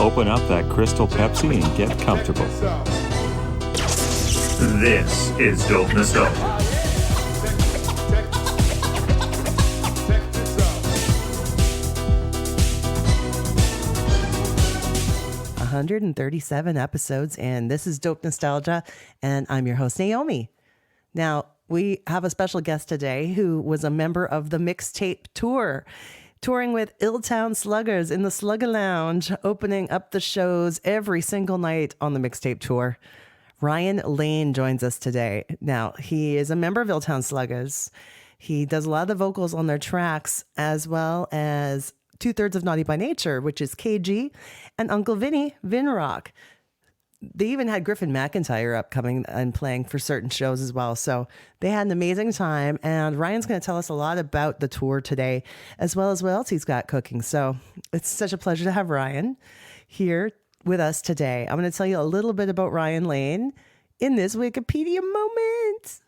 Open up that Crystal Pepsi and get comfortable. This is Dope Nostalgia. 137 episodes, and this is Dope Nostalgia, and I'm your host, Naomi. Now, we have a special guest today who was a member of the Mixtape Tour, touring with Illtown Sluggers in the Slugger Lounge, opening up the shows every single night on the Mixtape Tour. Ryan Lane joins us today. Now, he is a member of Illtown Sluggers. He does a lot of the vocals on their tracks, as well as 2/3 of Naughty by Nature, which is KG, and Uncle Vinny, Vinrock. They even had Griffin McIntyre upcoming and playing for certain shows as well. So they had an amazing time. And Ryan's going to tell us a lot about the tour today, as well as what else he's got cooking. So it's such a pleasure to have Ryan here with us today. I'm going to tell you a little bit about Ryan Lane in this Wikipedia moment.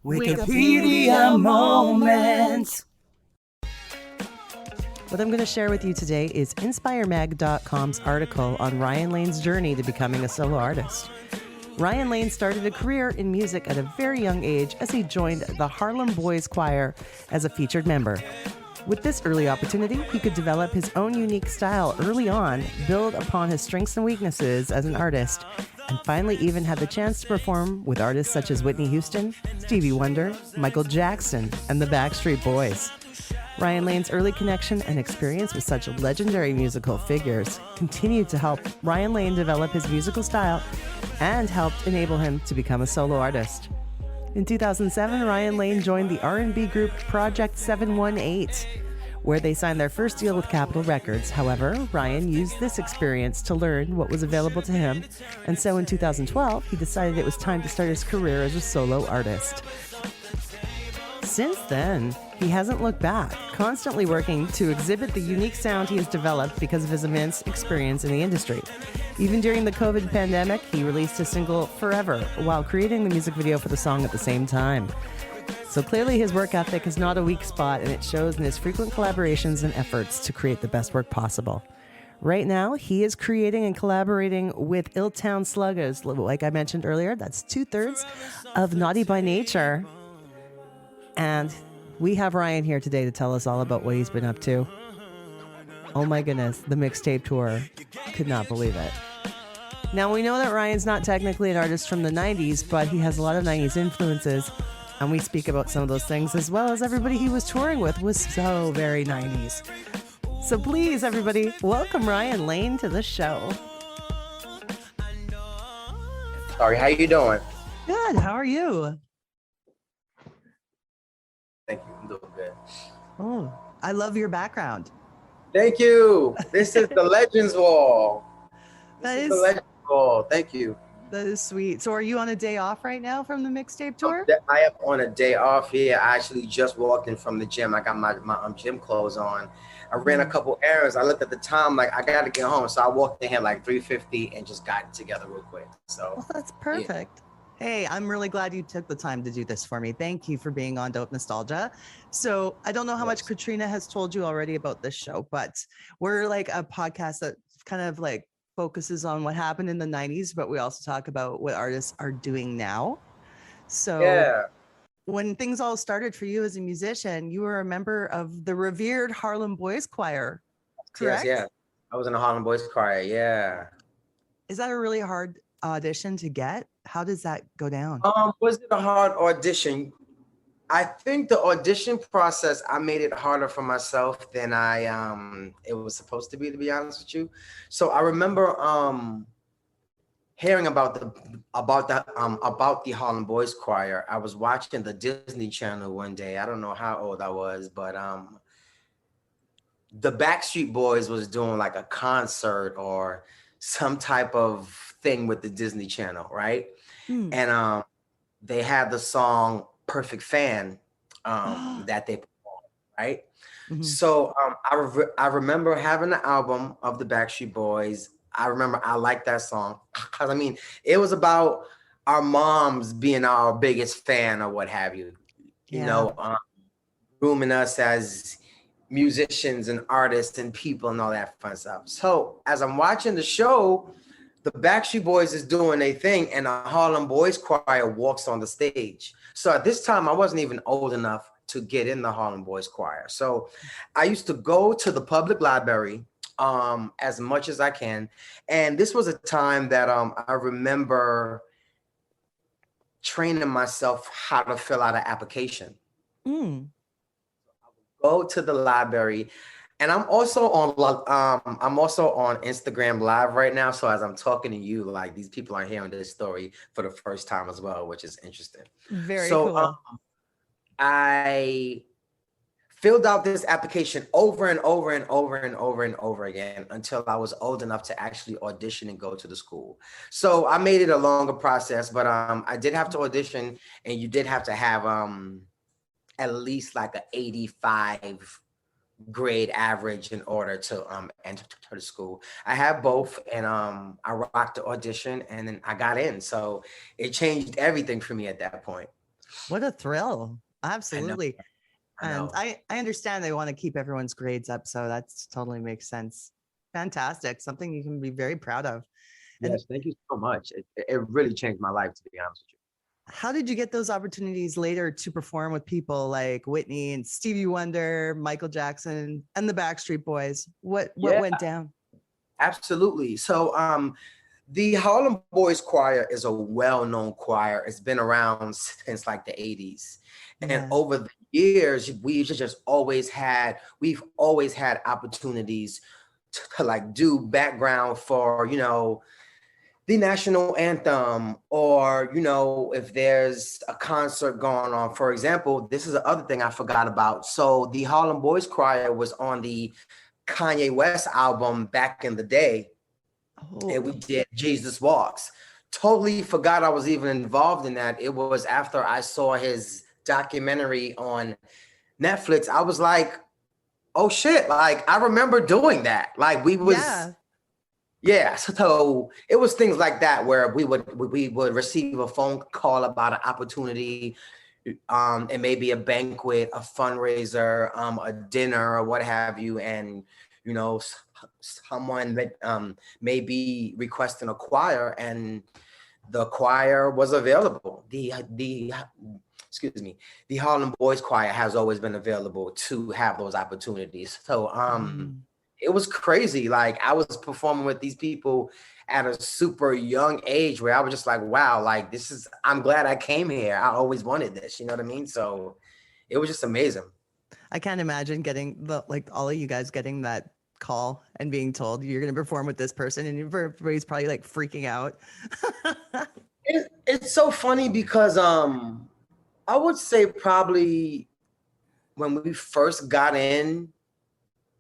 Wikipedia moment. What I'm going to share with you today is InspireMag.com's article on Ryan Lane's journey to becoming a solo artist. Ryan Lane started a career in music at a very young age as he joined the Harlem Boys Choir as a featured member. With this early opportunity, he could develop his own unique style early on, build upon his strengths and weaknesses as an artist, and finally even had the chance to perform with artists such as Whitney Houston, Stevie Wonder, Michael Jackson, and the Backstreet Boys. Ryan Lane's early connection and experience with such legendary musical figures continued to help Ryan Lane develop his musical style and helped enable him to become a solo artist. In 2007, Ryan Lane joined the R&B group Project 718, where they signed their first deal with Capitol Records. However, Ryan used this experience to learn what was available to him, and so in 2012, he decided it was time to start his career as a solo artist. Since then, he hasn't looked back, constantly working to exhibit the unique sound he has developed because of his immense experience in the industry. Even during the COVID pandemic, he released his single Forever while creating the music video for the song at the same time. So clearly his work ethic is not a weak spot, and it shows in his frequent collaborations and efforts to create the best work possible. Right now, he is creating and collaborating with Illtown Sluggers. Like I mentioned earlier, that's 2/3 of Naughty by Nature. And we have Ryan here today to tell us all about what he's been up to. Oh my goodness, the Mixtape Tour. Could not believe it. Now, we know that Ryan's not technically an artist from the 90s, but he has a lot of 90s influences. And we speak about some of those things, as well as everybody he was touring with was so very 90s. So please, everybody, welcome Ryan Lane to the show. Sorry, how you doing? Good, how are you? Thank you, I'm doing good. Oh, I love your background. Thank you. This is the Legends Wall. That is The Legends Wall. Thank you. That is sweet. So are you on a day off right now from the Mixtape Tour? I am on a day off here. I actually just walked in from the gym. I got my gym clothes on. I ran a couple errands. I looked at the time, like I got to get home. So I walked in here like 3:50 and just got it together real quick. So Well, that's perfect. Hey, I'm really glad you took the time to do this for me. Thank you for being on Dope Nostalgia. So I don't know how much Katrina has told you already about this show, but we're like a podcast that kind of like focuses on what happened in the 90s, but we also talk about what artists are doing now. So yeah. when things all started for you as a musician, you were a member of the revered Harlem Boys Choir, correct? Yes, yeah. I was in the Harlem Boys Choir, yeah. Is that a really hard audition to get? How does that go down? Was it a hard audition? I think the audition process, I made it harder for myself than it was supposed to be honest with you. So I remember hearing about the Harlem Boys Choir. I was watching the Disney Channel one day. I don't know how old I was, but the Backstreet Boys was doing like a concert or some type of thing with the Disney Channel, right? And they had the song Perfect Fan that they performed, right? So I remember having the album of the Backstreet Boys. I remember I liked that song because I mean, it was about our moms being our biggest fan or what have you, you know, grooming us as musicians and artists and people and all that fun stuff. So as I'm watching the show, the Backstreet Boys is doing their thing and the Harlem Boys Choir walks on the stage. So at this time, I wasn't even old enough to get in the Harlem Boys Choir. So I used to go to the public library as much as I can. And this was a time that I remember training myself how to fill out an application. Go to the library, and I'm also on Instagram Live right now. So as I'm talking to you, like these people are hearing this story for the first time as well, which is interesting. Very cool. I filled out this application over and over and over and over and over again until I was old enough to actually audition and go to the school. So I made it a longer process, but I did have to audition, and you did have to have at least like an 85 grade average in order to enter the school. I have both, and I rocked the audition, and then I got in. So it changed everything for me at that point. What a thrill. Absolutely. And I I understand they want to keep everyone's grades up, so that totally makes sense. Fantastic. Something you can be very proud of. Yes, thank you so much. It really changed my life, to be honest with you. How did you get those opportunities later to perform with people like Whitney and Stevie Wonder, Michael Jackson, and the Backstreet Boys? What went down? Absolutely. So the Harlem Boys Choir is a well-known choir. It's been around since like the 80s. And over the years, we've always had opportunities to like do background for, the national anthem, or, if there's a concert going on. For example, this is the other thing I forgot about. So the Harlem Boys Choir was on the Kanye West album back in the day. And we did Jesus Walks. Totally forgot I was even involved in that. It was after I saw his documentary on Netflix. I was like, oh shit, like I remember doing that. Like we was so it was things like that where we would receive a phone call about an opportunity, and maybe a banquet, a fundraiser, a dinner, or what have you, and someone that may be requesting a choir, and the choir was available. The Harlem Boys Choir has always been available to have those opportunities. So it was crazy. Like I was performing with these people at a super young age where I was just like, wow, like I'm glad I came here. I always wanted this, you know what I mean? So it was just amazing. I can't imagine getting all of you guys getting that call and being told you're going to perform with this person, and everybody's probably like freaking out. It's so funny because I would say probably when we first got in,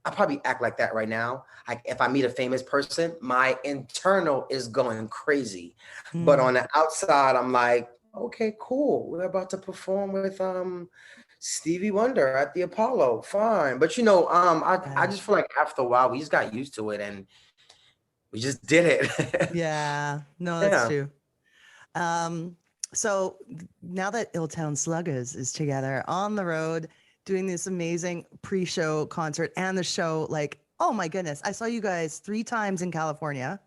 I probably act like that right now. Like if I meet a famous person, my internal is going crazy. But on the outside, I'm like, okay, cool. We're about to perform with Stevie Wonder at the Apollo. Fine. But I just feel like after a while, we just got used to it and we just did it. Yeah. No, that's true. So now that Illtown Sluggers is together on the road, doing this amazing pre-show concert and the show, like, oh my goodness, I saw you guys 3 times in California.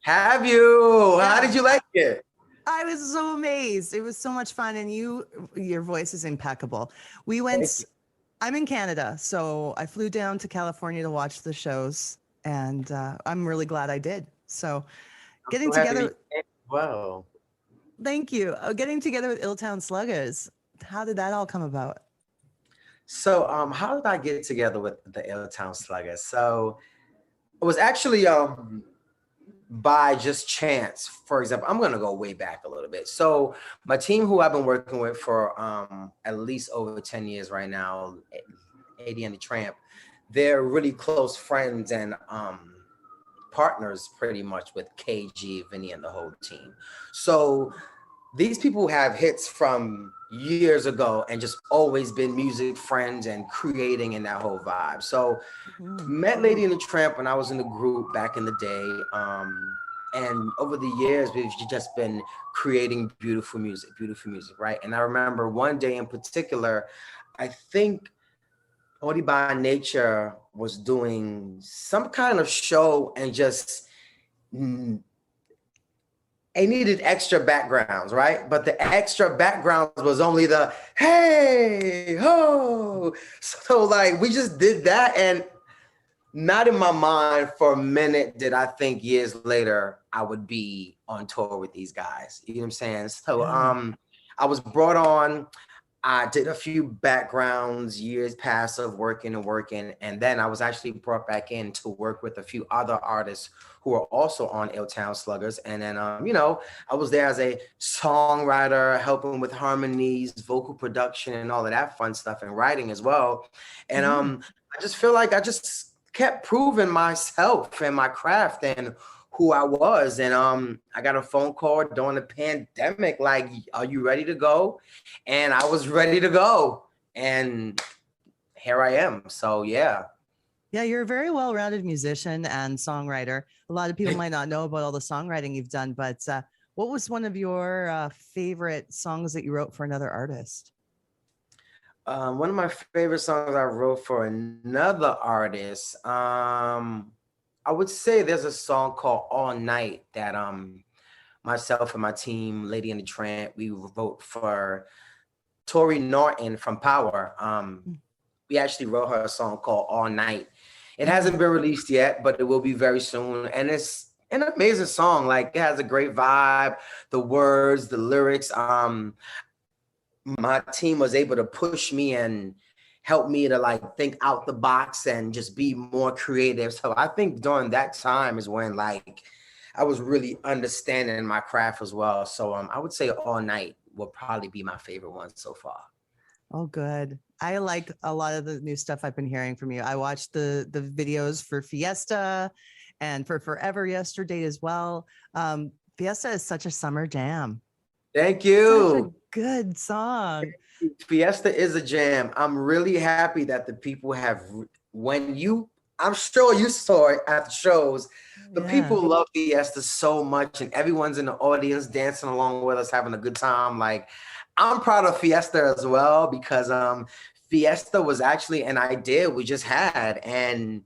Have you? Yeah. How did you like it? I was so amazed. It was so much fun, and your voice is impeccable. We went, I'm in Canada, so I flew down to California to watch the shows, and I'm really glad I did. So getting together. Wow. Thank you. Getting together with Illtown Sluggers. How did that all come about? So how did I get together with the Illtown Sluggers? So it was actually by just chance. For example, I'm going to go way back a little bit. So my team, who I've been working with for at least over 10 years right now, 80 and the Tramp, they're really close friends and partners pretty much with KG, Vinny, and the whole team. So these people have hits from years ago and just always been music friends and creating in that whole vibe. So met Lady and the Tramp when I was in the group back in the day. And over the years, we've just been creating beautiful music, right? And I remember one day in particular, I think Naughty by Nature was doing some kind of show and just they needed extra backgrounds, right? But the extra backgrounds was only the hey ho. So like we just did that, and not in my mind for a minute did I think years later I would be on tour with these guys. You know what I'm saying? So I was brought on. I did a few backgrounds, years past of working, and then I was actually brought back in to work with a few other artists who were also on Ill-Town Sluggers. And then, I was there as a songwriter, helping with harmonies, vocal production, and all of that fun stuff, and writing as well. And I just feel like I just kept proving myself and my craft and who I was. And I got a phone call during the pandemic, like, are you ready to go? And I was ready to go. And here I am. So yeah. Yeah, you're a very well-rounded musician and songwriter. A lot of people might not know about all the songwriting you've done, but what was one of your favorite songs that you wrote for another artist? One of my favorite songs I wrote for another artist, I would say there's a song called All Night that myself and my team, Lady and the Tramp, we wrote for Tori Norton from Power. We actually wrote her a song called All Night. It hasn't been released yet, but it will be very soon. And it's an amazing song. Like, it has a great vibe, the words, the lyrics. My team was able to push me and help me to like think out the box and just be more creative. So I think during that time is when like I was really understanding my craft as well. So I would say All Night will probably be my favorite one so far. Oh, good. I like a lot of the new stuff I've been hearing from you. I watched the videos for Fiesta and for Forever Yesterday as well. Fiesta is such a summer jam. Thank you. Such a good song. Fiesta is a jam. I'm really happy that the people have, I'm sure you saw it at the shows, the people love Fiesta so much, and everyone's in the audience dancing along with us, having a good time. Like, I'm proud of Fiesta as well, because Fiesta was actually an idea we just had, and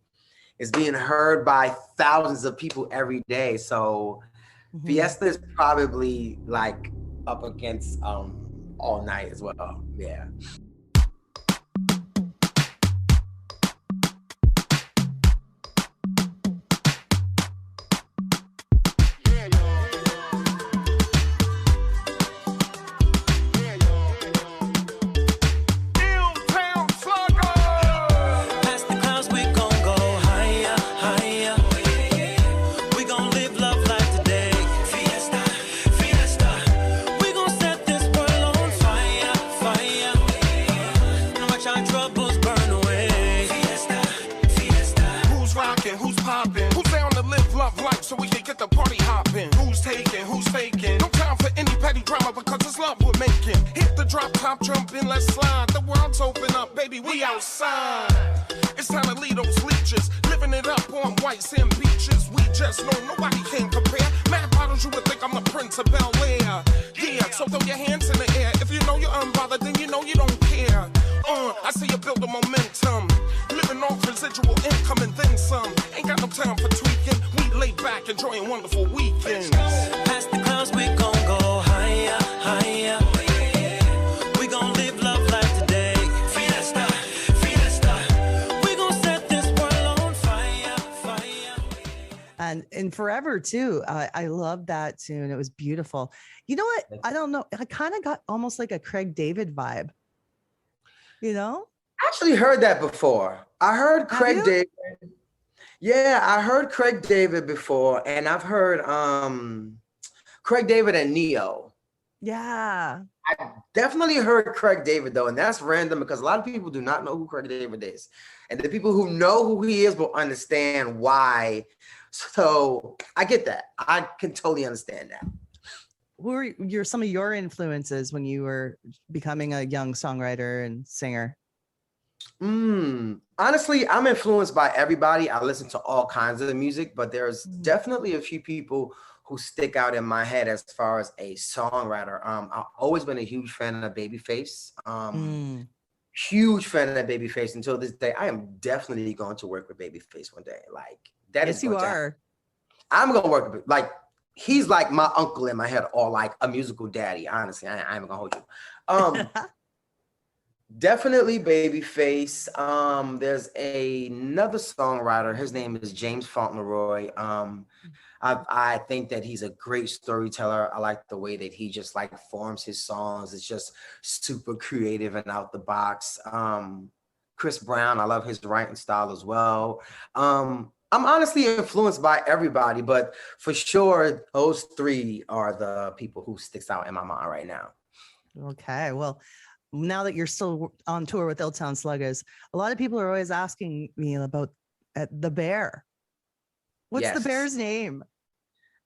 it's being heard by thousands of people every day. So Fiesta is probably like up against All Night as well. Yeah. And Forever too. I love that tune. It was beautiful. You know what? I don't know. I kind of got almost like a Craig David vibe. You know? I actually heard that before. I heard Craig David. Yeah, I heard Craig David before, and I've heard Craig David and Neo. Yeah. I definitely heard Craig David though, and that's random because a lot of people do not know who Craig David is. And the people who know who he is will understand why. So I get that. I can totally understand that. Who are some of your influences when you were becoming a young songwriter and singer? Honestly, I'm influenced by everybody. I listen to all kinds of music, but there's definitely a few people who stick out in my head as far as a songwriter. I've always been a huge fan of Babyface. huge fan of Babyface until this day. I am definitely going to work with Babyface one day. Like that Yes, is you going to happen. are. I'm gonna work with like he's like my uncle in my head, or like a musical daddy. Honestly, I ain't gonna hold you. Definitely Babyface. There's another songwriter. His name is James Fauntleroy. I think that he's a great storyteller. I like the way that he just like forms his songs. It's just super creative and out the box. Chris Brown, I love his writing style as well. I'm honestly influenced by everybody, but for sure, those three are the people who sticks out in my mind right now. Okay, well, now that you're still on tour with Illtown Sluggers, a lot of people are always asking me about the bear. What's the bear's name?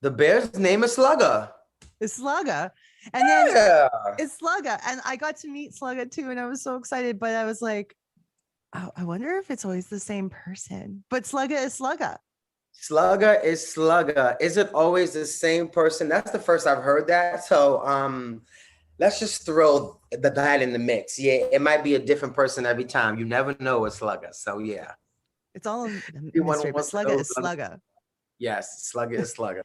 The bear's name is Slugger. It's Slugger. And then it's Slugger. And I got to meet Slugger too, and I was so excited, but I was like, oh, I wonder if it's always the same person. But Slugger is Slugger. Slugger is Slugger. Is it always the same person? That's the first I've heard that. So let's just throw that in the mix. Yeah, it might be a different person every time. You never know with Slugger. So yeah. It's all in the mystery, but Slugger is Slugger. Yes, Slugger is Slugger.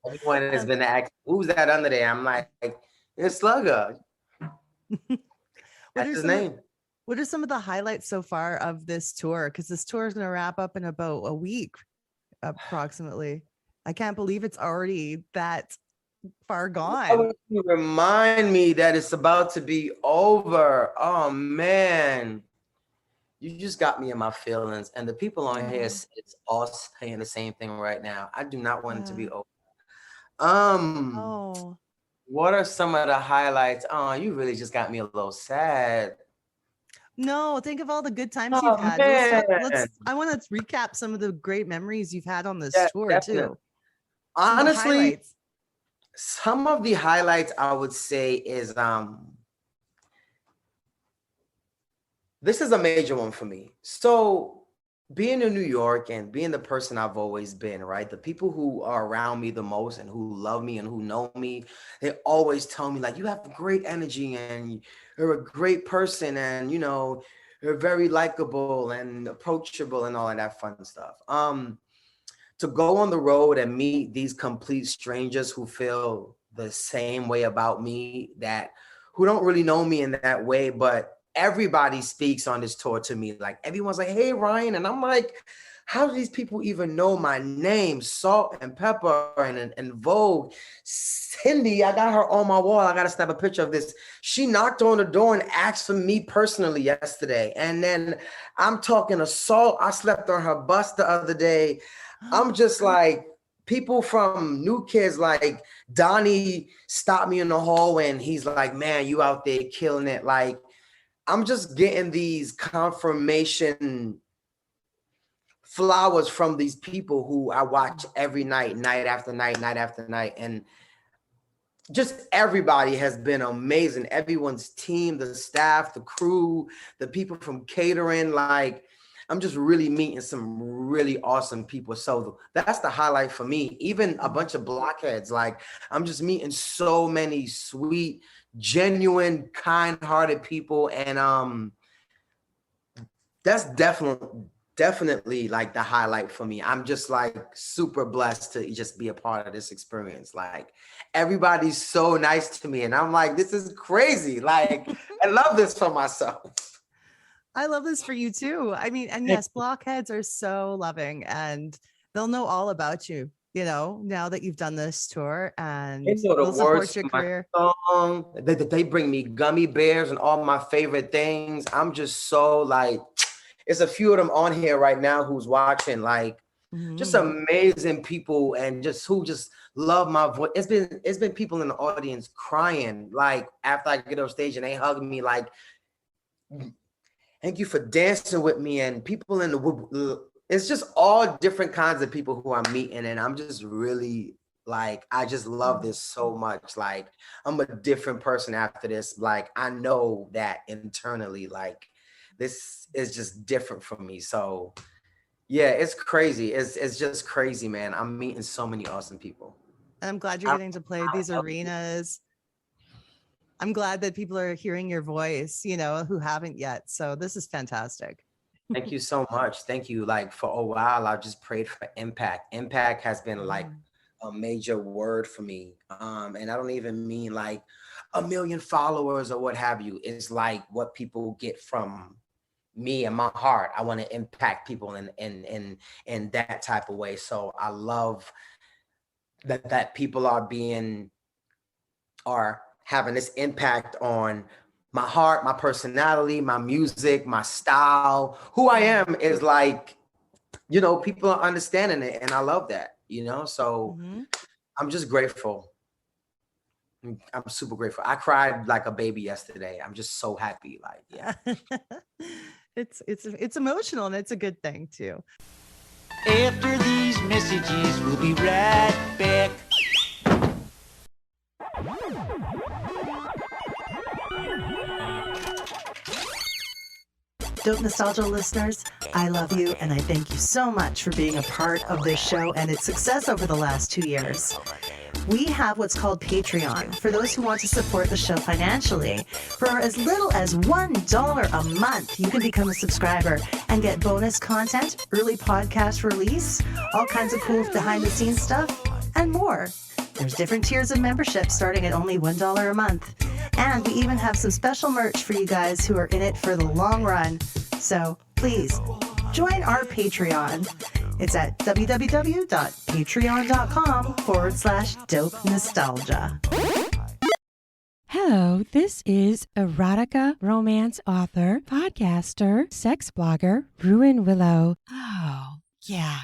Everyone has been asked, who's that under there? I'm like, it's Slugger. That's his name. What are some of the highlights so far of this tour? Because this tour is going to wrap up in about a week, approximately. I can't believe it's already that far gone. You remind me that it's about to be over. Oh, man. You just got me in my feelings. And the people on here, it's all saying the same thing right now. I do not want it to be over. What are some of the highlights? Oh, you really just got me a little sad. No, think of all the good times you've had. I want to recap some of the great memories you've had on this tour definitely. too. Honestly, some of the highlights I would say is this is a major one for me. So being in New York and being the person I've always been, right? The people who are around me the most and who love me and who know me, they always tell me like, you have great energy and you're a great person and, you know, you're very likable and approachable and all of that fun stuff. To go on the road and meet these complete strangers who feel the same way about me, who don't really know me in that way, but everybody speaks on this tour to me. Like everyone's like, hey, Ryan. And I'm like, how do these people even know my name? Salt and Pepper and Vogue. Cindy, I got her on my wall. I got to snap a picture of this. She knocked on the door and asked for me personally yesterday. And then I'm talking to Salt. I slept on her bus the other day. I'm just like, people from New Kids, like Donnie stopped me in the hallway and he's like, man, you out there killing it. Like, I'm just getting these confirmation flowers from these people who I watch every night, night after night, night after night. And just everybody has been amazing. Everyone's team, the staff, the crew, the people from catering, like I'm just really meeting some really awesome people. So that's the highlight for me. Even a bunch of blockheads, like I'm just meeting so many sweet, genuine, kind-hearted people. And that's definitely like the highlight for me. I'm just like super blessed to just be a part of this experience. Like everybody's so nice to me and I'm like, this is crazy. Like I love this for myself. I love this for you too. I mean, and yes, blockheads are so loving and they'll know all about you, you know, now that you've done this tour and they'll support your career. Song. They bring me gummy bears and all my favorite things. I'm just so like, it's a few of them on here right now who's watching, like just amazing people and just who just love my voice. It's been people in the audience crying, like after I get off stage and they hug me like, thank you for dancing with me, and people in it's just all different kinds of people who I'm meeting. And I'm just really like, I just love this so much. Like I'm a different person after this. Like, I know that internally, like this is just different for me. So yeah, it's crazy. It's just crazy, man. I'm meeting so many awesome people. I'm glad you're getting to play these arenas. I'm glad that people are hearing your voice, who haven't yet. So this is fantastic. Thank you so much. Thank you. Like for a while, I just prayed for impact. Impact has been like a major word for me. And I don't even mean like 1 million followers or what have you. It's like what people get from me and my heart. I want to impact people in that type of way. So I love that people are having this impact on my heart, my personality, my music, my style. Who I am is like, people are understanding it, and I love that, so I'm just grateful. I'm super grateful. I cried like a baby yesterday. I'm just so happy. Like, yeah. It's emotional, and it's a good thing too. After these messages, we'll be right back. Dope Nostalgia listeners, I love you, and I thank you so much for being a part of this show and its success over the last 2 years. We have what's called Patreon for those who want to support the show financially. For as little as $1 a month, you can become a subscriber and get bonus content, early podcast release, all kinds of cool behind-the-scenes stuff, and more. There's different tiers of membership starting at only $1 a month. And we even have some special merch for you guys who are in it for the long run. So please join our Patreon. It's at www.patreon.com/dope nostalgia. Hello, this is erotica romance author, podcaster, sex blogger, Ruin Willow. Oh, yeah.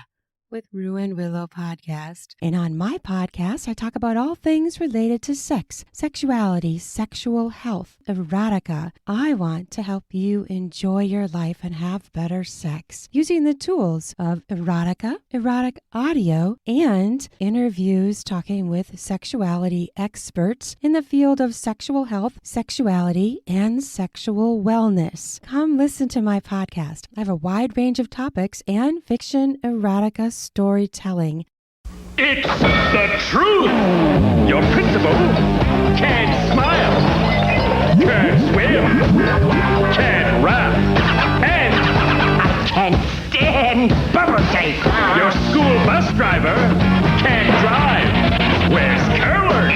With Ruin Willow Podcast. And on my podcast, I talk about all things related to sex, sexuality, sexual health, erotica. I want to help you enjoy your life and have better sex using the tools of erotica, erotic audio, and interviews talking with sexuality experts in the field of sexual health, sexuality, and sexual wellness. Come listen to my podcast. I have a wide range of topics and fiction erotica storytelling. It's the truth! Your principal can't smile, can't swim, can't rap, and I can't stand bubble tape. Your school bus driver can't drive, wears curlers,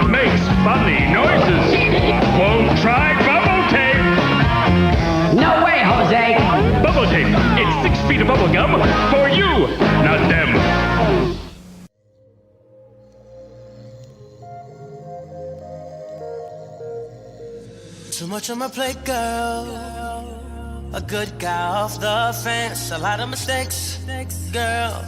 makes funny noises, won't try bubble tape. No way, Jose! Bubble tape, it's 6 feet of bubble gum for you, not them. Too much on my plate, girl. A good guy off the fence. A lot of mistakes, girl.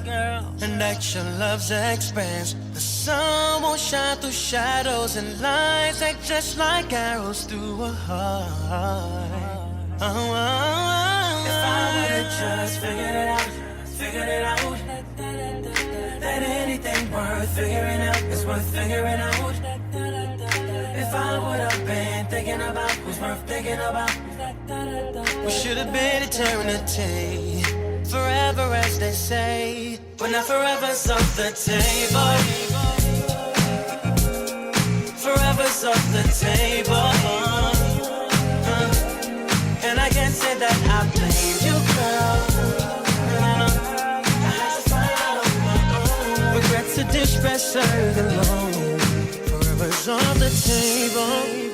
And action love's expense. The sun won't shine through shadows, and lines act just like arrows through a heart. If I would've just figured it out, that anything worth figuring out is worth figuring out. If I would've been thinking about who's worth thinking about, we should've been eternity, forever as they say, but not forever's off the table. Forever's off the table. And I can't say that I blame you, girl. I had to find out on my own. Regrets a dish best served alone. Forever's on the table.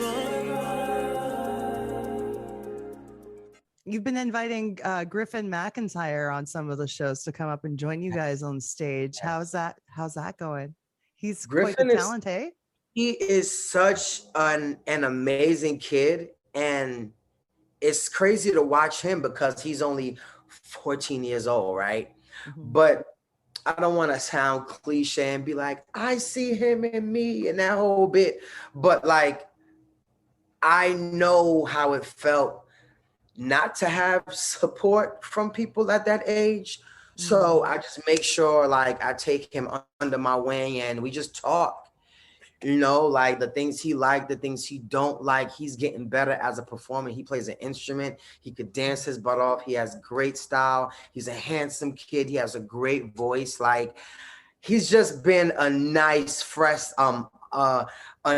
You've been inviting Griffin McIntyre on some of the shows to come up and join you guys on stage. How's that going? He's quite the talent, eh? He is such an amazing kid, and it's crazy to watch him because he's only 14 years old, right? Mm-hmm. But I don't want to sound cliche and be like, I see him in me and that whole bit. But like, I know how it felt not to have support from people at that age. Mm-hmm. So I just make sure like I take him under my wing and we just talk. Like the things he liked, the things he don't like. He's getting better as a performer. He plays an instrument. He could dance his butt off. He has great style. He's a handsome kid. He has a great voice. Like he's just been a nice, fresh a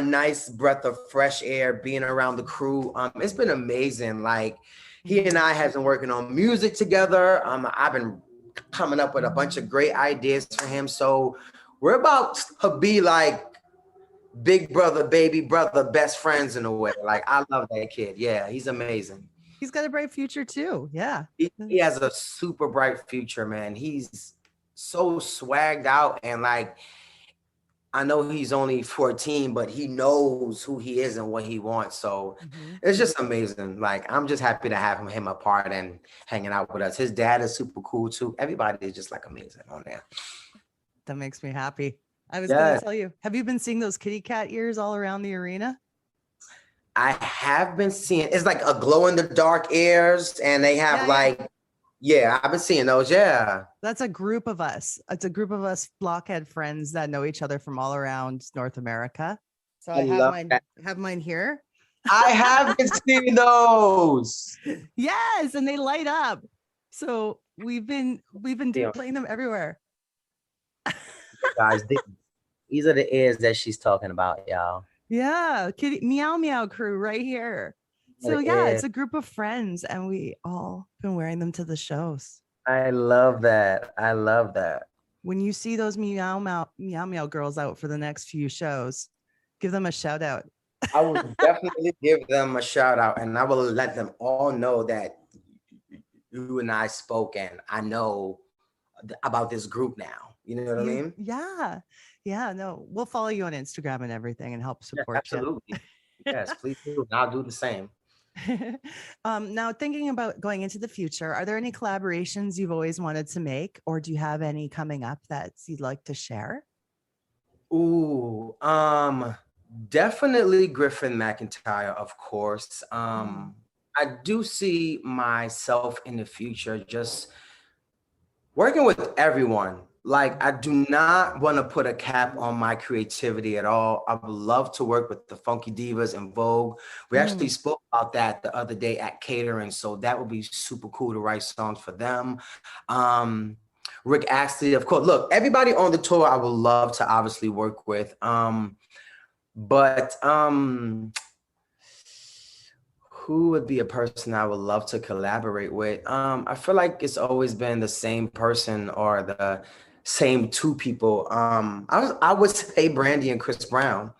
nice breath of fresh air being around the crew. It's been amazing. Like he and I have been working on music together. I've been coming up with a bunch of great ideas for him. So we're about to be like big brother, baby brother, best friends in a way. Like I love that kid. Yeah, he's amazing. He's got a bright future too. Yeah. He has a super bright future, man. He's so swagged out, and like I know he's only 14, but he knows who he is and what he wants. So it's just amazing. Like I'm just happy to have him a part and hanging out with us. His dad is super cool too. Everybody is just like amazing on there. That makes me happy. I was going to tell you, have you been seeing those kitty cat ears all around the arena? I have been seeing, it's like a glow in the dark ears, and they have I've been seeing those. Yeah. That's a group of us. It's a group of us blockhead friends that know each other from all around North America. So I have mine here. I have been seeing those. Yes, and they light up. So we've been playing them everywhere. Guys, these are the ears that she's talking about, y'all. Yeah, kitty meow meow crew right here. So yeah, it's a group of friends, and we all been wearing them to the shows. I love that. I love that. When you see those meow meow girls out for the next few shows, give them a shout out. I will definitely give them a shout out, and I will let them all know that you and I spoke, and I know about this group now. You know what I mean? Yeah. Yeah. No, we'll follow you on Instagram and everything and help support you. Absolutely. Yes, please do. I'll do the same. Now, thinking about going into the future, are there any collaborations you've always wanted to make, or do you have any coming up that you'd like to share? Ooh, definitely Griffin McIntyre, of course. I do see myself in the future just working with everyone. Like, I do not want to put a cap on my creativity at all. I would love to work with the Funky Divas and Vogue. We actually spoke about that the other day at catering. So that would be super cool to write songs for them. Rick Astley, of course. Look, everybody on the tour, I would love to obviously work with. Who would be a person I would love to collaborate with? I feel like it's always been the same person or the same two people. I would say Brandy and Chris Brown.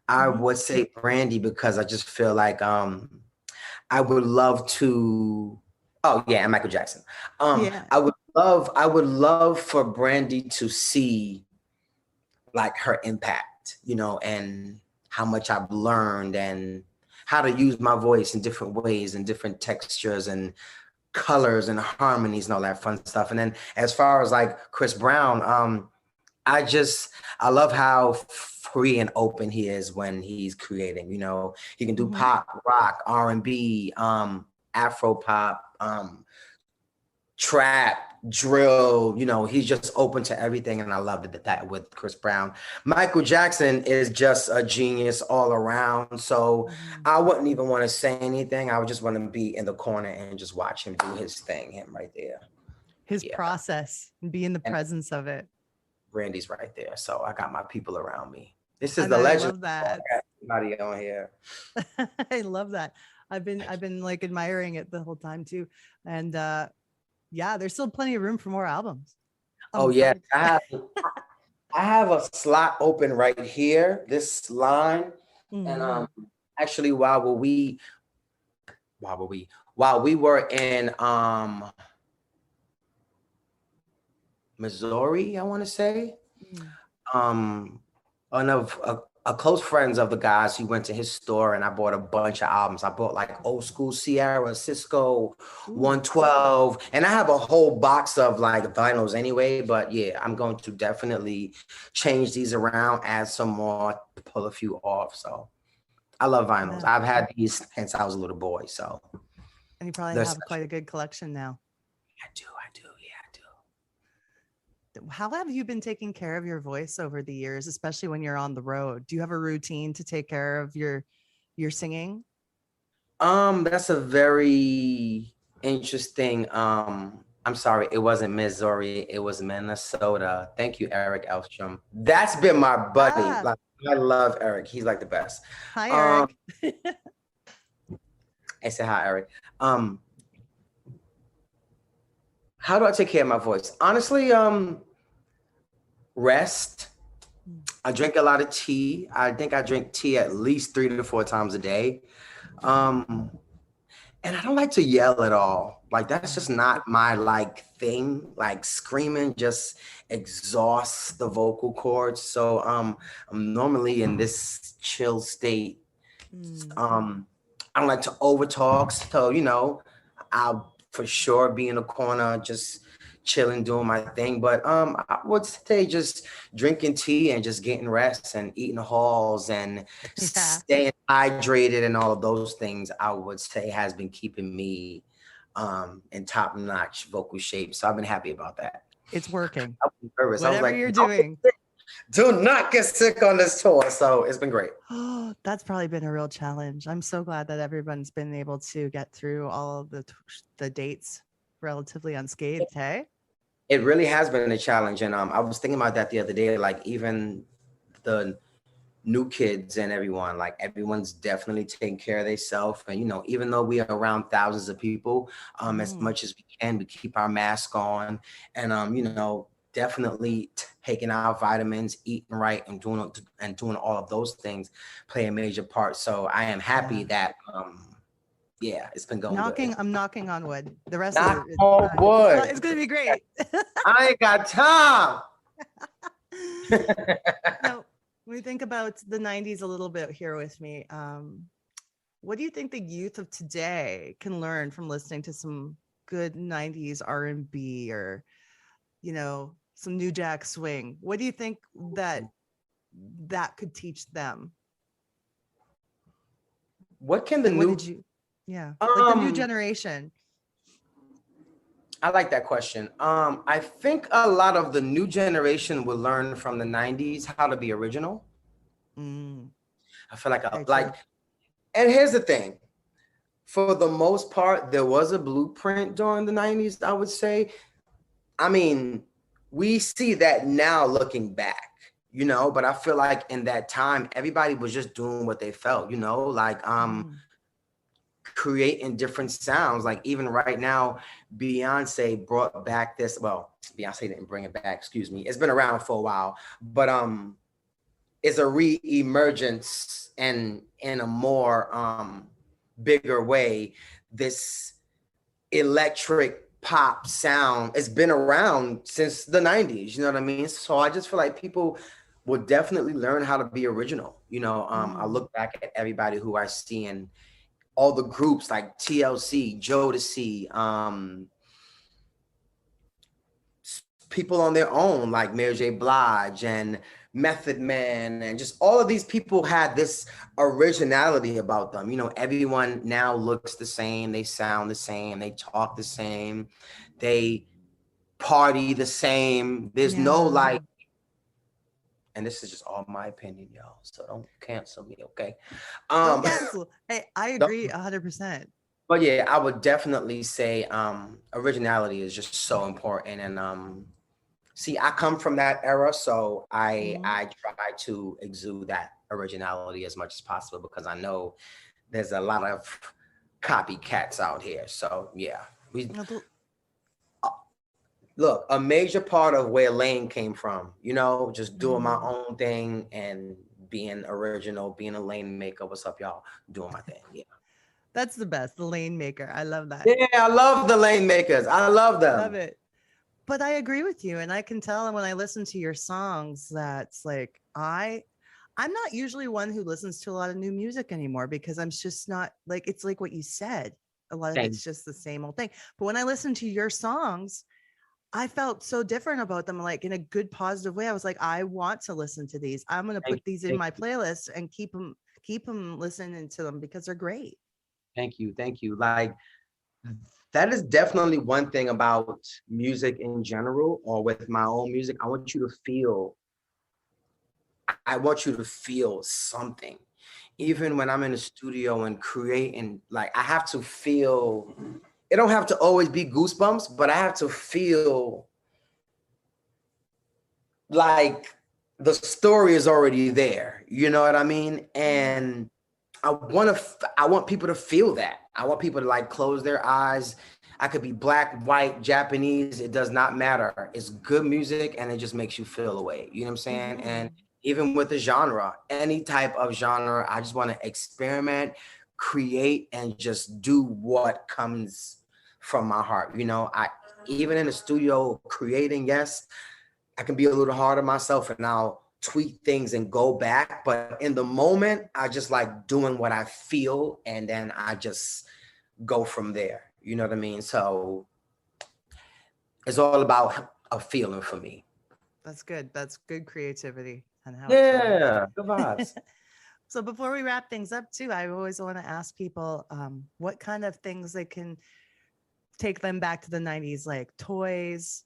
I would say Brandy because I just feel like I would love to. Oh yeah, and Michael Jackson. I would love for Brandy to see like her impact, you know, and how much I've learned and how to use my voice in different ways and different textures and colors and harmonies and all that fun stuff. And then as far as like Chris Brown, I love how free and open he is when he's creating. You know, he can do pop, rock, R&B, Afro pop, trap, drill. You know, he's just open to everything, and I love that with Chris Brown. Michael Jackson is just a genius all around, so I wouldn't even want to say anything. I would just want to be in the corner and just watch him do his thing, him right there. His process and be in the presence of it. Brandy's right there, so I got my people around me. This is the legend. I love that. Everybody on here. I love that. I've been like admiring it the whole time too, and yeah, there's still plenty of room for more albums. Oh yeah, I have a slot open right here, this line. And actually while we were in Missouri, I want to say, one of a close friends of the guys, he went to his store and I bought a bunch of albums. I bought like old school Sierra, Cisco, 112, and I have a whole box of like vinyls anyway, but yeah, I'm going to definitely change these around, add some more, pull a few off. So I love vinyls. I've had these since I was a little boy, so. And you probably have quite a good collection now. I do. How have you been taking care of your voice over the years, especially when you're on the road? Do you have a routine to take care of your singing? That's a very interesting. I'm sorry, it wasn't Missouri, it was Minnesota. Thank you, Eric Elstrom. That's been my buddy. Like I love Eric. He's like the best. Hi, Um, Eric. I say hi, Eric. How do I take care of my voice? Honestly, rest. I drink a lot of tea. I think I drink tea at least 3 to 4 times a day. And I don't like to yell at all. Like that's just not my like thing. Like screaming just exhausts the vocal cords. So I'm normally in this chill state. I don't like to overtalk. So, I'll for sure be in a corner just chilling, doing my thing. But I would say just drinking tea and just getting rest and eating halls and staying hydrated and all of those things, I would say has been keeping me in top-notch vocal shape. So I've been happy about that. It's working. I was nervous. Whatever I was like, you're doing. do not get sick on this tour. So it's been great. Oh, that's probably been a real challenge. I'm so glad that everyone's been able to get through all of the dates relatively unscathed. Hey, it really has been a challenge, and I was thinking about that the other day. Like even the new kids and everyone, like everyone's definitely taking care of themselves. And even though we are around thousands of people, as much as we can, we keep our mask on, and definitely taking our vitamins, eating right, and doing all of those things play a major part. So I am happy that it's been going good. I'm knocking on wood. The rest Knock of it, on wood. it's gonna be great. I ain't got time. Now, when we think about the 90s a little bit here with me, what do you think the youth of today can learn from listening to some good 90s R&B or some New Jack Swing? What do you think that could teach them? What can the like the new generation? I like that question. I think a lot of the new generation will learn from the 90s how to be original. I feel like and here's the thing. For the most part, there was a blueprint during the 90s, I would say. I mean, we see that now looking back, but I feel like in that time, everybody was just doing what they felt, creating different sounds. Like even right now, Beyonce brought back this, well, Beyonce didn't bring it back, excuse me. It's been around for a while, but it's a re-emergence and in a more bigger way, this electric pop sound. It's been around since the 90s, you know what I mean? So I just feel like people will definitely learn how to be original. I look back at everybody who I see in all the groups like TLC, Jodeci, people on their own like Mary J. Blige and Method Man, and just all of these people had this originality about them. Everyone now looks the same, they sound the same, they talk the same, they party the same. There's no like, and this is just all my opinion, y'all, so don't cancel me, okay? Don't cancel. Hey, I agree 100%. But yeah, I would definitely say originality is just so important. And see, I come from that era, so I try to exude that originality as much as possible because I know there's a lot of copycats out here. So yeah, look, a major part of where Lane came from, just doing my own thing and being original, being a lane maker. What's up, y'all? Doing my thing. Yeah. That's the best, the lane maker. I love that. Yeah, I love the lane makers. I love them. Love it. But I agree with you. And I can tell when I listen to your songs, that's like, I'm not usually one who listens to a lot of new music anymore because I'm just not like, it's like what you said. A lot of it's just the same old thing. But when I listen to your songs, I felt so different about them, like in a good, positive way. I was like, I want to listen to these. I'm going to put these in my playlist and keep them listening to them because they're great. Thank you. Like, that is definitely one thing about music in general, or with my own music. I want you to feel something. Even when I'm in the studio and creating, like I have to feel, it don't have to always be goosebumps, but I have to feel like the story is already there. You know what I mean? And I want people to feel that. I want people to like close their eyes. I could be black, white, Japanese. It does not matter. It's good music and it just makes you feel away. You know what I'm saying? And even with the genre, any type of genre, I just want to experiment, create, and just do what comes from my heart. You know, even in the studio creating, yes, I can be a little hard on myself and I'll tweak things and go back. But in the moment, I just like doing what I feel and then I just go from there. You know what I mean? So it's all about a feeling for me. That's good. That's good creativity. And how good vibes. So before we wrap things up too, I always want to ask people what kind of things they can take them back to the 90s, like toys,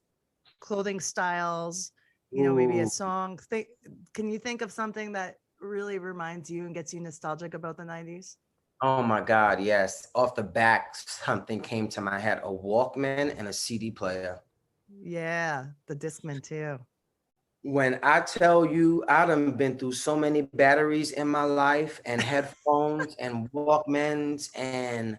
clothing styles, you know, maybe a song. Can you think of something that really reminds you and gets you nostalgic about the 90s? Oh my God, yes. Off the back, something came to my head, a Walkman and a CD player. Yeah, the Discman too. When I tell you, I done been through so many batteries in my life and headphones and Walkmans, and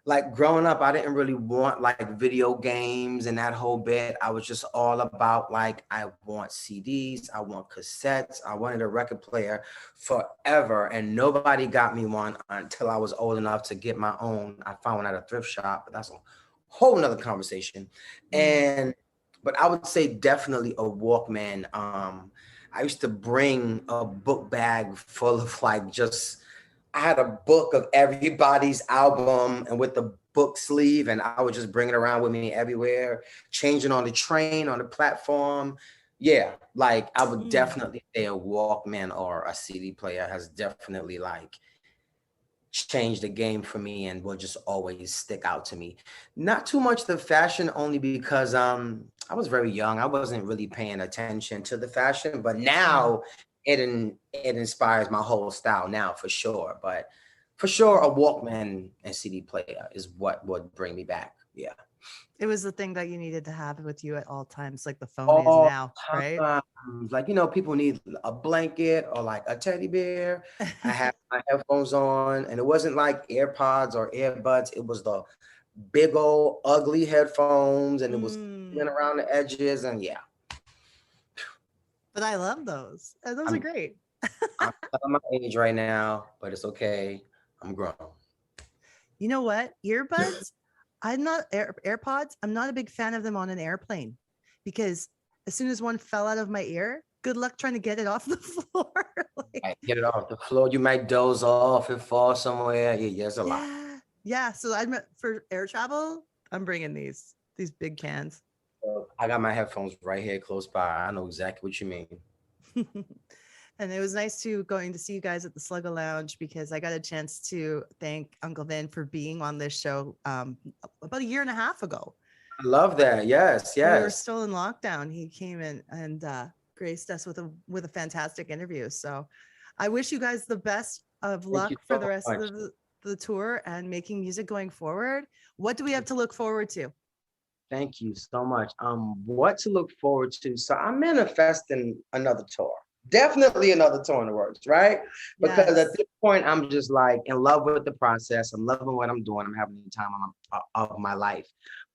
like growing up, I didn't really want like video games and that whole bit. I was just all about like, I want CDs, I want cassettes, I wanted a record player forever. And nobody got me one until I was old enough to get my own. I found one at a thrift shop, but that's a whole nother conversation. But I would say definitely a Walkman. I used to bring a book bag full of like I had a book of everybody's album and with the book sleeve, and I would just bring it around with me everywhere, changing on the train, on the platform. Yeah, like I would definitely say a Walkman or a CD player has definitely like changed the game for me and will just always stick out to me. Not too much the fashion, only because I was very young. I wasn't really paying attention to the fashion, but now it inspires my whole style now for sure. But for sure, a Walkman and CD player is what would bring me back. Yeah. It was the thing that you needed to have with you at all times, like the phone is now, right? Like, you know, people need a blanket or like a teddy bear. I had my headphones on, and it wasn't like AirPods or earbuds. It was the big old ugly headphones, and it was peeling around the edges, and yeah. But I love those. Those are great. I'm at my age right now, but it's okay. I'm grown. You know what? Earbuds? I'm not AirPods. I'm not a big fan of them on an airplane because as soon as one fell out of my ear, good luck trying to get it off the floor. Get it off the floor. You might doze off and fall somewhere. Yeah, it's a lot. Yeah. So for air travel, I'm bringing these big cans. I got my headphones right here close by. I know exactly what you mean. And it was nice going to see you guys at the Slugger Lounge because I got a chance to thank Uncle Vin for being on this show about a year and a half ago. I love that. Yes. We were still in lockdown. He came in and graced us with a fantastic interview. So I wish you guys the best of luck for the rest of the tour and making music going forward. What do we have to look forward to? Thank you so much. What to look forward to? So I'm manifesting another tour. Definitely another tour in the works, right? Because at this point, I'm just like in love with the process. I'm loving what I'm doing. I'm having the time of my life.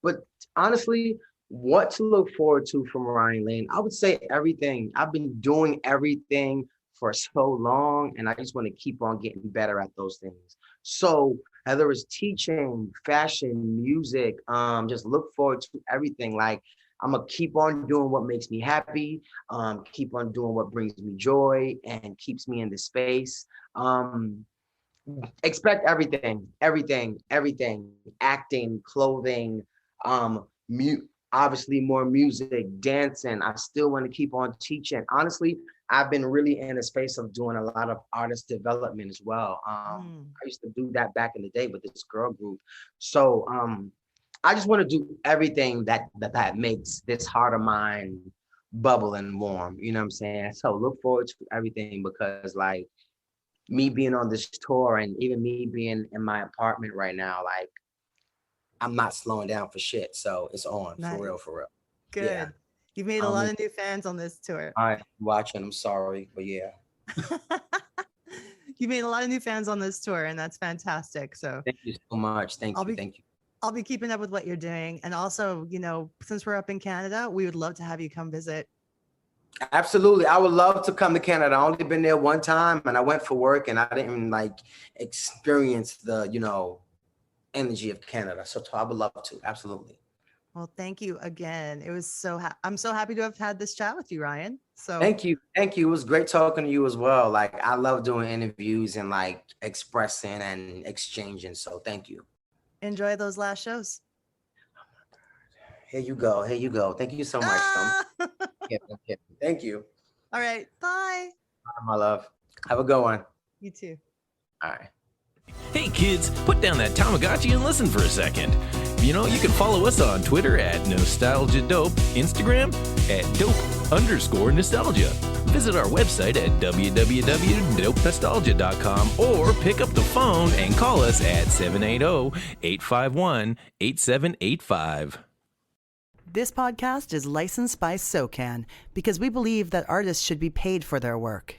But honestly, what to look forward to from Ryan Lane? I would say everything. I've been doing everything for so long, and I just want to keep on getting better at those things. So whether it's teaching, fashion, music, just look forward to everything. Like, I'm going to keep on doing what makes me happy, keep on doing what brings me joy and keeps me in the space. Expect everything, acting, clothing, obviously more music, dancing. I still want to keep on teaching. Honestly, I've been really in a space of doing a lot of artist development as well. I used to do that back in the day with this girl group. So, I just want to do everything that makes this heart of mine bubble and warm. You know what I'm saying? So look forward to everything because like me being on this tour and even me being in my apartment right now, like I'm not slowing down for shit. So it's on. Nice. For real. Good. Yeah. You've made a lot of new fans on this tour. I'm watching. I'm sorry, but yeah. You made a lot of new fans on this tour, and that's fantastic. So Thank you so much. Thank you. I'll be keeping up with what you're doing. And also, since we're up in Canada, we would love to have you come visit. Absolutely. I would love to come to Canada. I only been there one time and I went for work and I didn't experience the, energy of Canada. So I would love to. Absolutely. Well, thank you again. It was I'm so happy to have had this chat with you, Ryan. So thank you. It was great talking to you as well. I love doing interviews and expressing and exchanging. So thank you. Enjoy those last shows. Here you go. Thank you so much. Thank you. All right. Bye. Bye, my love. Have a good one. You too. All right. Hey kids, put down that Tamagotchi and listen for a second. You can follow us on Twitter at NostalgiaDope, Instagram at dope_nostalgia. Visit our website at www.dopenostalgia.com or pick up the phone and call us at 780-851-8785. This podcast is licensed by SOCAN because we believe that artists should be paid for their work.